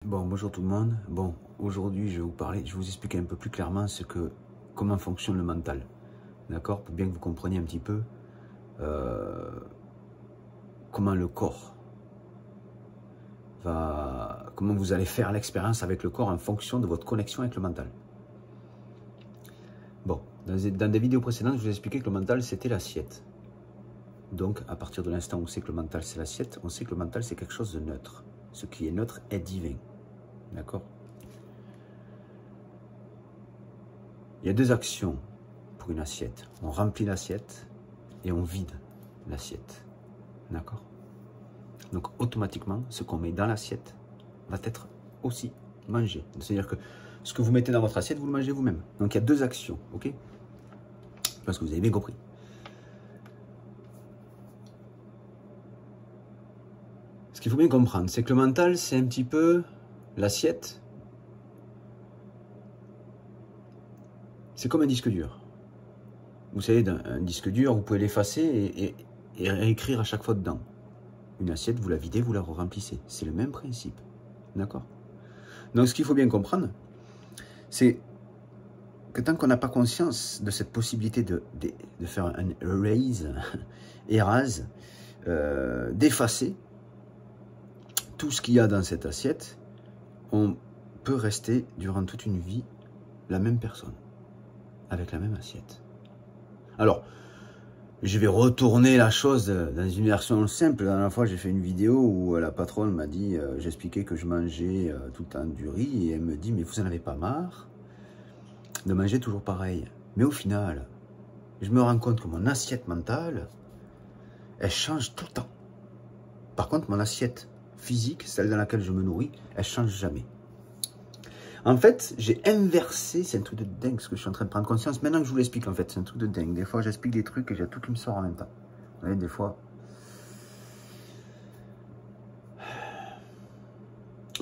Bon, bonjour tout le monde. Bon, aujourd'hui, je vais vous expliquer un peu plus clairement comment fonctionne le mental. D'accord? Pour bien que vous compreniez un petit peu comment le corps comment vous allez faire l'expérience avec le corps en fonction de votre connexion avec le mental. Bon, dans des vidéos précédentes, je vous ai expliqué que le mental, c'était l'assiette. Donc, à partir de l'instant où on sait que le mental, c'est l'assiette, on sait que le mental, c'est quelque chose de neutre. Ce qui est neutre est divin. D'accord? Il y a deux actions pour une assiette. On remplit l'assiette et on vide l'assiette. D'accord? Donc, automatiquement, ce qu'on met dans l'assiette va être aussi mangé. C'est-à-dire que ce que vous mettez dans votre assiette, vous le mangez vous-même. Donc, il y a deux actions. Ok? Je pense que vous avez bien compris. Ce qu'il faut bien comprendre, c'est que le mental, c'est un petit peu l'assiette. C'est comme un disque dur. Vous savez, un disque dur, vous pouvez l'effacer et réécrire à chaque fois dedans. Une assiette, vous la videz, vous la remplissez. C'est le même principe. D'accord? Donc, ce qu'il faut bien comprendre, c'est que tant qu'on n'a pas conscience de cette possibilité de faire un erase, d'effacer tout ce qu'il y a dans cette assiette, on peut rester durant toute une vie la même personne, avec la même assiette. Alors, je vais retourner la chose dans une version simple. La dernière fois, j'ai fait une vidéo où la patronne m'a dit, j'expliquais que je mangeais tout le temps du riz, et elle me dit, mais vous n'en avez pas marre de manger toujours pareil? Mais au final, je me rends compte que mon assiette mentale, elle change tout le temps. Par contre, mon assiette physique, celle dans laquelle je me nourris, elle change jamais. En fait, j'ai inversé, c'est un truc de dingue ce que je suis en train de prendre conscience. Maintenant que je vous l'explique, en fait, c'est un truc de dingue. Des fois, j'explique des trucs et j'ai tout qui me sort en même temps. Vous voyez, des fois.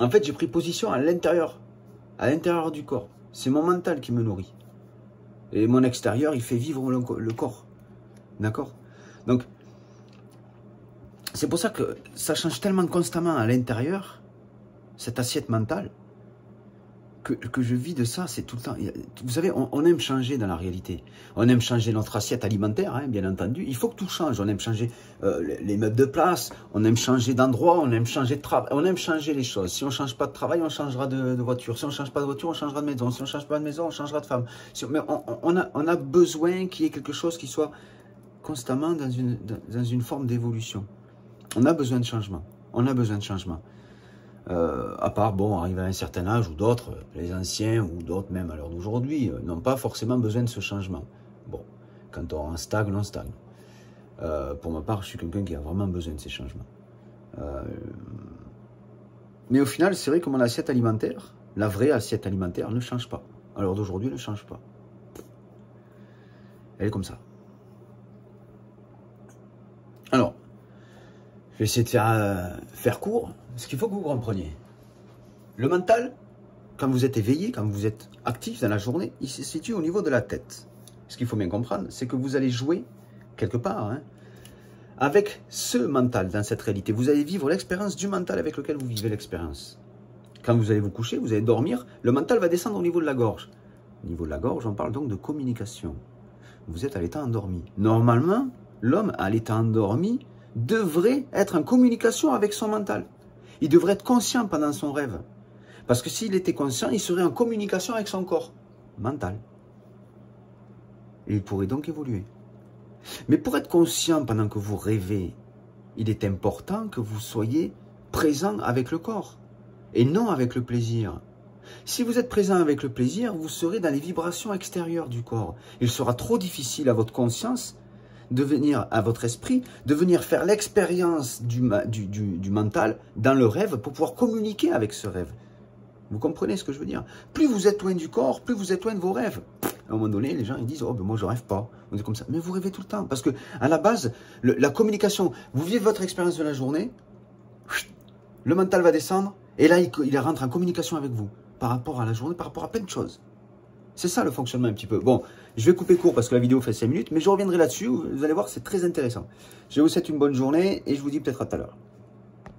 En fait, j'ai pris position à l'intérieur du corps. C'est mon mental qui me nourrit. Et mon extérieur, il fait vivre le corps. D'accord? Donc, c'est pour ça que ça change tellement constamment à l'intérieur, cette assiette mentale, que je vis de ça, c'est tout le temps. Vous savez, on aime changer dans la réalité. On aime changer notre assiette alimentaire, hein, bien entendu. Il faut que tout change. On aime changer les meubles de place, on aime changer d'endroit, on aime changer de travail, on aime changer les choses. Si on ne change pas de travail, on changera de voiture. Si on ne change pas de voiture, on changera de maison. Si on ne change pas de maison, on changera de femme. Mais on a besoin qu'il y ait quelque chose qui soit constamment dans une forme d'évolution. On a besoin de changement. On a besoin de changement. À part, bon, arrivé à un certain âge ou d'autres, les anciens ou d'autres même à l'heure d'aujourd'hui, n'ont pas forcément besoin de ce changement. Bon, quand on stagne, on stagne. Pour ma part, je suis quelqu'un qui a vraiment besoin de ces changements. Mais au final, c'est vrai que mon assiette alimentaire, la vraie assiette alimentaire, ne change pas. À l'heure d'aujourd'hui, elle ne change pas. Elle est comme ça. Alors, je vais essayer de faire court. Ce qu'il faut que vous compreniez. Le mental, quand vous êtes éveillé, quand vous êtes actif dans la journée, il se situe au niveau de la tête. Ce qu'il faut bien comprendre, c'est que vous allez jouer, quelque part, hein, avec ce mental dans cette réalité. Vous allez vivre l'expérience du mental avec lequel vous vivez l'expérience. Quand vous allez vous coucher, vous allez dormir, le mental va descendre au niveau de la gorge. Au niveau de la gorge, on parle donc de communication. Vous êtes à l'état endormi. Normalement, l'homme à l'état endormi devrait être en communication avec son mental. Il devrait être conscient pendant son rêve. Parce que s'il était conscient, il serait en communication avec son corps mental. Et il pourrait donc évoluer. Mais pour être conscient pendant que vous rêvez, il est important que vous soyez présent avec le corps et non avec le plaisir. Si vous êtes présent avec le plaisir, vous serez dans les vibrations extérieures du corps. Il sera trop difficile à votre conscience de venir à votre esprit, de venir faire l'expérience du mental dans le rêve pour pouvoir communiquer avec ce rêve. Vous comprenez ce que je veux dire? Plus vous êtes loin du corps, plus vous êtes loin de vos rêves. À un moment donné, les gens ils disent « Oh, ben moi je rêve pas ». On dit comme ça. Mais vous rêvez tout le temps. Parce que à la base, la communication, vous vivez votre expérience de la journée, le mental va descendre, et là il rentre en communication avec vous par rapport à la journée, par rapport à plein de choses. C'est ça le fonctionnement un petit peu. Bon, je vais couper court parce que la vidéo fait 5 minutes, mais je reviendrai là-dessus. Vous allez voir, c'est très intéressant. Je vous souhaite une bonne journée et je vous dis peut-être à tout à l'heure.